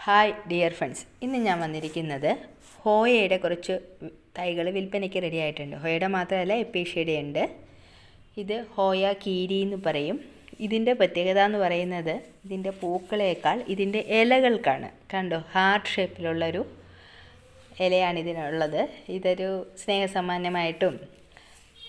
Hi dear friends, ഇന്ന് ഞാൻ വന്നിരിക്കുന്നത് ഹോയയുടെ കുറച്ച് തൈകൾ വിൽപ്പനയ്ക്ക് റെഡി ആയിട്ടുണ്ട്. ഹോയയുടെ മാത്രമല്ല എപ്പീഷ്യയുടെ ഉണ്ട്. ഇത് ഹോയ കീരി എന്ന് പറയും. ഇതിൻ്റെ പ്രത്യേകത എന്ന് പറയുന്നത് ഇതിൻ്റെ പൂക്കളേക്കാൾ ഇതിൻ്റെ ഇലകൾക്കാണ്. കണ്ടോ, ഹാർട്ട് ഷേപ്പിലുള്ളൊരു ഇലയാണ് ഇതിനുള്ളത്. ഇതൊരു സ്നേഹസമ്മാനമായിട്ടും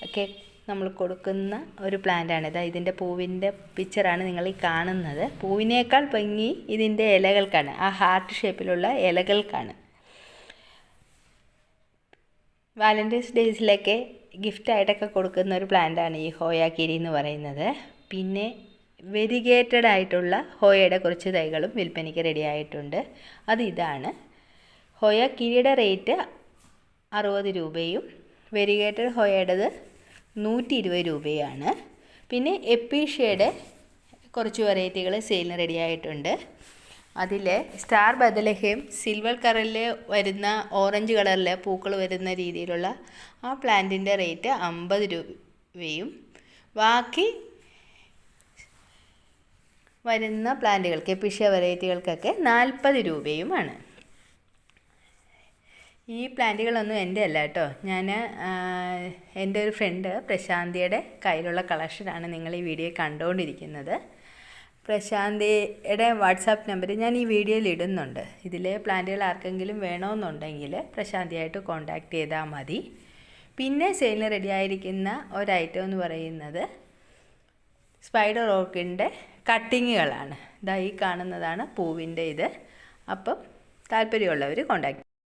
ഒക്കെ നമ്മൾ കൊടുക്കുന്ന ഒരു പ്ലാന്റാണ്. ഇതിൻ്റെ പൂവിൻ്റെ പിക്ചറാണ് നിങ്ങൾ ഈ കാണുന്നത്. പൂവിനേക്കാൾ ഭംഗി ഇതിൻ്റെ ഇലകൾക്കാണ്, ആ ഹാർട്ട് ഷേപ്പിലുള്ള ഇലകൾക്കാണ്. വാലൻറ്റൈൻസ് ഡേയ്സിലൊക്കെ ഗിഫ്റ്റായിട്ടൊക്കെ കൊടുക്കുന്ന ഒരു പ്ലാന്റാണ് ഈ ഹോയ കിരി എന്ന് പറയുന്നത്. പിന്നെ വെരിഗേറ്റഡ് ആയിട്ടുള്ള ഹോയയുടെ കുറച്ച് തൈകളും വിൽപ്പനയ്ക്ക് റെഡി ആയിട്ടുണ്ട്. അത് ഇതാണ്. ഹോയ കിരിയുടെ റേറ്റ് 60 രൂപയും വെരിഗേറ്റഡ് ഹോയയുടേത് 120 രൂപയാണ്. പിന്നെ എപ്പീഷ്യയുടെ കുറച്ച് വെറൈറ്റികൾ സെയിലിന് റെഡി ആയിട്ടുണ്ട്. അതിൽ സ്റ്റാർ ബദലഹേം സിൽവർ കളറിൽ വരുന്ന ഓറഞ്ച് കളറിൽ പൂക്കൾ വരുന്ന രീതിയിലുള്ള ആ പ്ലാന്റിൻ്റെ റേറ്റ് 50 രൂപയും ബാക്കി വരുന്ന പ്ലാന്റുകൾക്ക് എപ്പീഷ്യ വെറൈറ്റികൾക്കൊക്കെ 40 രൂപയുമാണ്. ഈ പ്ലാന്റുകളൊന്നും എൻ്റെ അല്ല കേട്ടോ. എൻ്റെ ഒരു ഫ്രണ്ട് പ്രശാന്തിയുടെ കയ്യിലുള്ള കളക്ഷനാണ് നിങ്ങൾ ഈ വീഡിയോ കണ്ടുകൊണ്ടിരിക്കുന്നത്. പ്രശാന്തിയുടെ വാട്സാപ്പ് നമ്പർ ഞാൻ ഈ വീഡിയോയിൽ ഇടുന്നുണ്ട്. ഇതിൽ പ്ലാന്റുകൾ ആർക്കെങ്കിലും വേണമെന്നുണ്ടെങ്കിൽ പ്രശാന്തിയായിട്ട് കോൺടാക്റ്റ് ചെയ്താൽ മതി. പിന്നെ സെയിലിന് റെഡി ആയിരിക്കുന്ന ഒരു ഐറ്റം എന്ന് പറയുന്നത് സ്പൈഡർ ഓർക്കിഡിൻ്റെ കട്ടിങ്ങുകളാണ്. ഇതാ ഈ കാണുന്നതാണ് പൂവിൻ്റെ ഇത്. അപ്പം താല്പര്യമുള്ളവർ കോൺടാക്റ്റ്